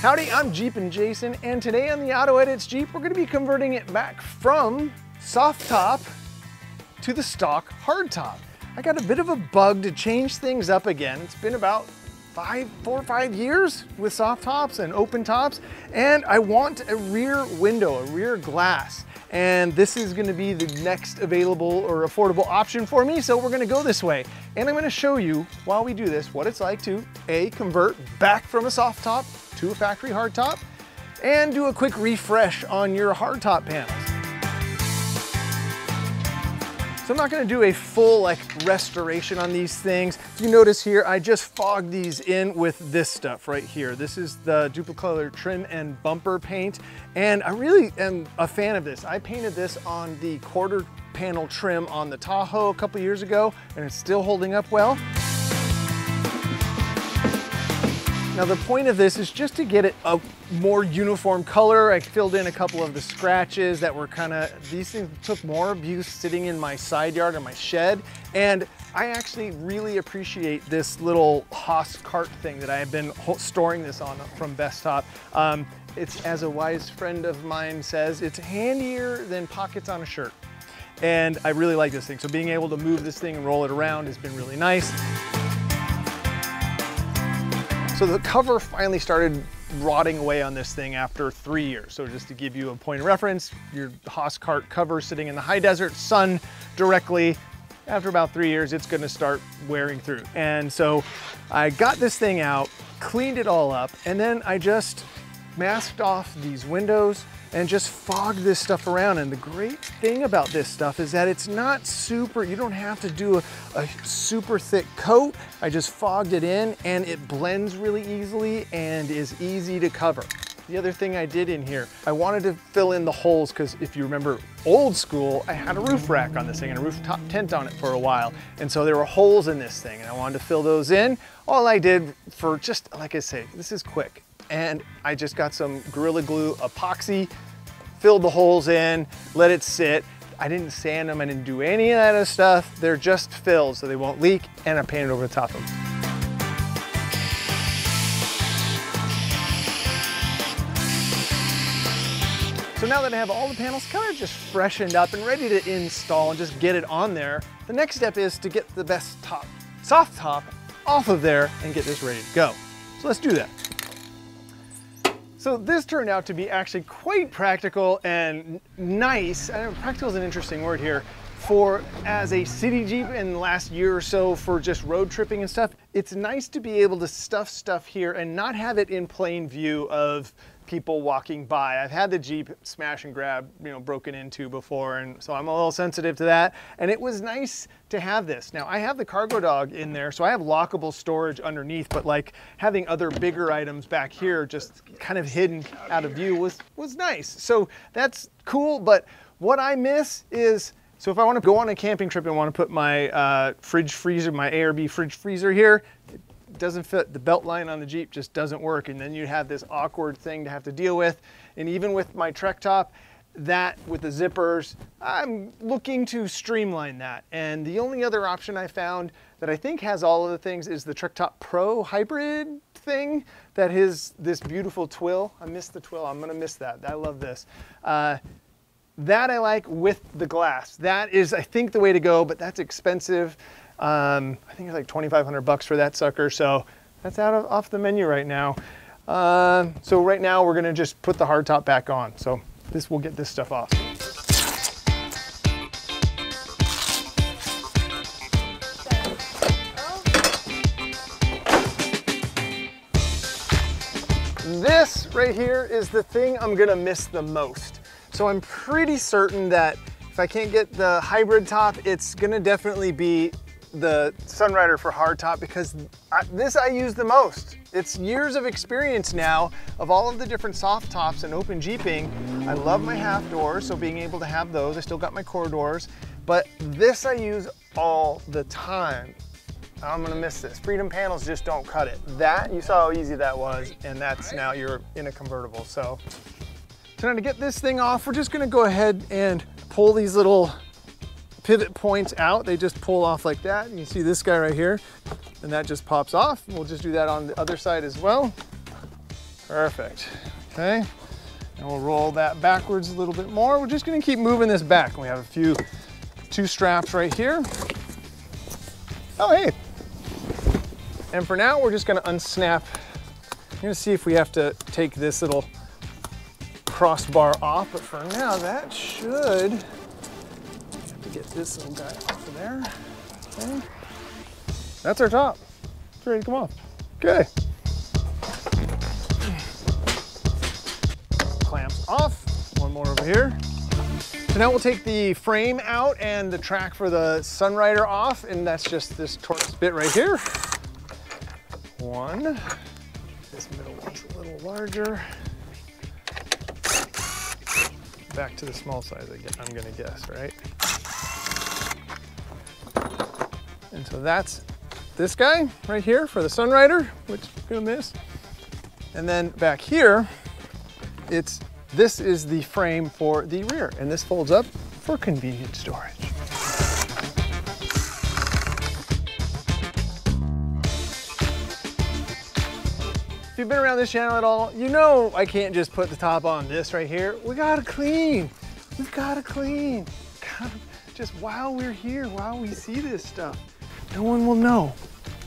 Howdy, I'm Jeep and Jason, and today on the AutoEdits Jeep, we're gonna be converting it back from soft top to the stock hard top. I got a bit of a bug to change things up again. It's been about 4 or 5 years with soft tops and open tops, and I want a rear window, a rear glass. And this is gonna be the next available or affordable option for me, so we're gonna go this way. And I'm gonna show you, while we do this, what it's like to A, convert back from a soft top to a factory hard top, and do a quick refresh on your hard top panels. So I'm not gonna do a full restoration on these things. If you notice here, I just fogged these in with this stuff right here. This is the Duplicolor trim and bumper paint, and I really am a fan of this. I painted this on the quarter panel trim on the Tahoe a couple years ago, and it's still holding up well. Now the point of this is just to get it a more uniform color. I filled in a couple of the scratches that were these things took more abuse sitting in my side yard or my shed. And I actually really appreciate this little Haas cart thing that I have been storing this on from BesTop. It's, as a wise friend of mine says, it's handier than pockets on a shirt. And I really like this thing. So being able to move this thing and roll it around has been really nice. So the cover finally started rotting away on this thing after 3 years. So just to give you a point of reference, your Haas cart cover sitting in the high desert sun directly, after about 3 years, it's gonna start wearing through. And so I got this thing out, cleaned it all up, and then I just masked off these windows and just fogged this stuff around. And the great thing about this stuff is that it's not super, you don't have to do a super thick coat. I just fogged it in and it blends really easily and is easy to cover. The other thing I did in here, I wanted to fill in the holes because if you remember old school, I had a roof rack on this thing and a rooftop tent on it for a while. And so there were holes in this thing and I wanted to fill those in. All I did for just, like I say, this is quick. And I just got some Gorilla Glue epoxy, filled the holes in, let it sit. I didn't sand them, I didn't do any of that other stuff. They're just filled so they won't leak, and I painted over the top of them. So now that I have all the panels kind of just freshened up and ready to install and just get it on there, the next step is to get the BesTop soft top off of there and get this ready to go. So let's do that. So this turned out to be actually quite practical and nice. I know practical is an interesting word here. As a city Jeep in the last year or so for just road tripping and stuff, it's nice to be able to stuff stuff here and not have it in plain view of people walking by. I've had the Jeep smash and grab, broken into before, and so I'm a little sensitive to that. And it was nice to have this. Now I have the cargo dog in there, so I have lockable storage underneath, but having other bigger items back here just kind of hidden out of view was nice. So that's cool, but what I miss is, so if I want to go on a camping trip and want to put my fridge freezer, my A or B fridge freezer here, it doesn't fit. The belt line on the Jeep just doesn't work, and then you have this awkward thing to have to deal with. And even with my Trek Top, that with the zippers, I'm looking to streamline that. And the only other option I found that I think has all of the things is the Trek Top Pro hybrid thing that is this beautiful twill. I miss the twill. I'm gonna miss that. I love this. That I like with the glass. That is, I think, the way to go, but that's expensive. I think it's like 2,500 bucks for that sucker. So that's off the menu right now. So right now we're gonna just put the hardtop back on. So this will get this stuff off. This right here is the thing I'm gonna miss the most. So I'm pretty certain that if I can't get the hybrid top, it's gonna definitely be the Sunrider for hardtop, because this I use the most. It's years of experience now of all of the different soft tops and open Jeeping. I love my half doors, so being able to have those. I still got my core doors, but this I use all the time. I'm gonna miss this. Freedom panels just don't cut it. That, you saw how easy that was, and that's now you're in a convertible. So now to get this thing off, we're just gonna go ahead and pull these little pivot points out. They just pull off like that. And you see this guy right here, and that just pops off. We'll just do that on the other side as well. Perfect. Okay. And we'll roll that backwards a little bit more. We're just gonna keep moving this back. We have two straps right here. Oh, hey. And for now, we're just gonna unsnap. I'm gonna see if we have to take this little crossbar off, but for now, that should, have to get this little guy off of there. Okay. That's our top. It's ready to come off. Okay. Clamps off. One more over here. So now we'll take the frame out and the track for the Sunrider off, and that's just this Torx bit right here. One. This middle one's a little larger. Back to the small size, I'm gonna guess, right? And so that's this guy right here for the Sunrider, which I'm gonna miss. And then back here, this is the frame for the rear, and this folds up for convenient storage. If you've been around this channel at all, you know I can't just put the top on this right here. We gotta clean. We've gotta clean. Just while we're here, while we see this stuff. No one will know,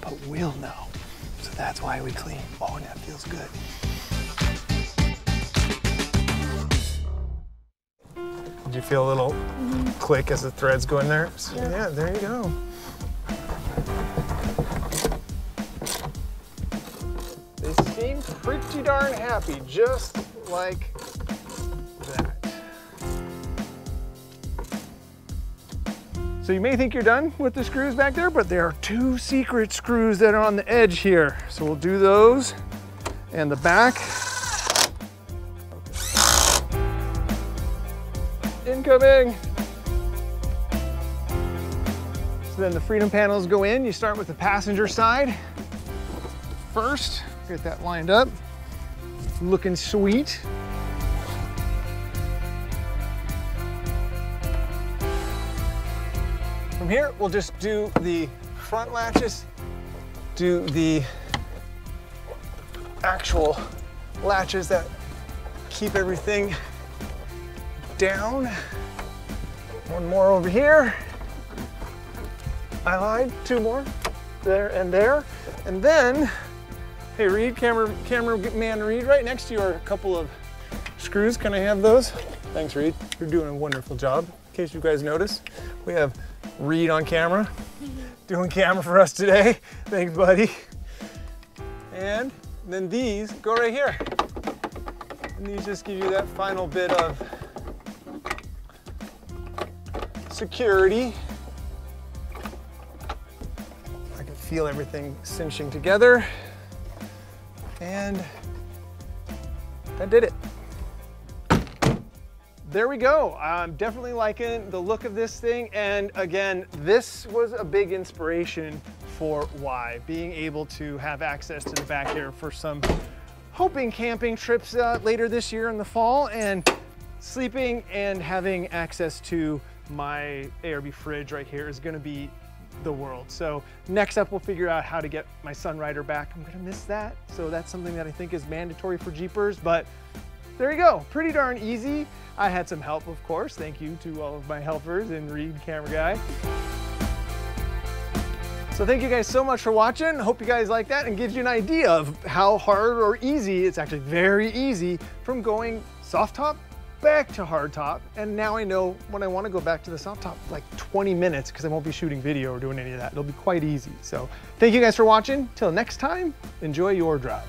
but we'll know. So that's why we clean. Oh, and that feels good. Did you feel a little click as the threads go in there? So, yeah, there you go. They seem pretty darn happy, just like that. So you may think you're done with the screws back there, but there are two secret screws that are on the edge here. So we'll do those and the back. Incoming. So then the freedom panels go in. You start with the passenger side first. Get that lined up. Looking sweet. From here, we'll just do the front latches, do the actual latches that keep everything down. One more over here. I lied, two more, there and there. And then, hey Reed, cameraman Reed, right next to you are a couple of screws. Can I have those? Thanks Reed, you're doing a wonderful job. In case you guys notice, we have Reed on camera, doing camera for us today. Thanks buddy. And then these go right here. And these just give you that final bit of security. I can feel everything cinching together. And that did it. There we go. I'm definitely liking the look of this thing. And again, this was a big inspiration for why. Being able to have access to the back here for some hoping camping trips later this year in the fall, and sleeping and having access to my ARB fridge right here is gonna be the world. So next up, we'll figure out how to get my Sunrider back. I'm gonna miss that. So that's something that I think is mandatory for Jeepers, but there you go, pretty darn easy. I had some help, of course. Thank you to all of my helpers and Reed, camera guy. So thank you guys so much for watching. Hope you guys like that and gives you an idea of how hard or easy, it's actually very easy, from going soft top back to hard top. And now I know when I want to go back to the soft top, like 20 minutes, because I won't be shooting video or doing any of that. It'll be quite easy. So thank you guys for watching. Till next time, enjoy your drive.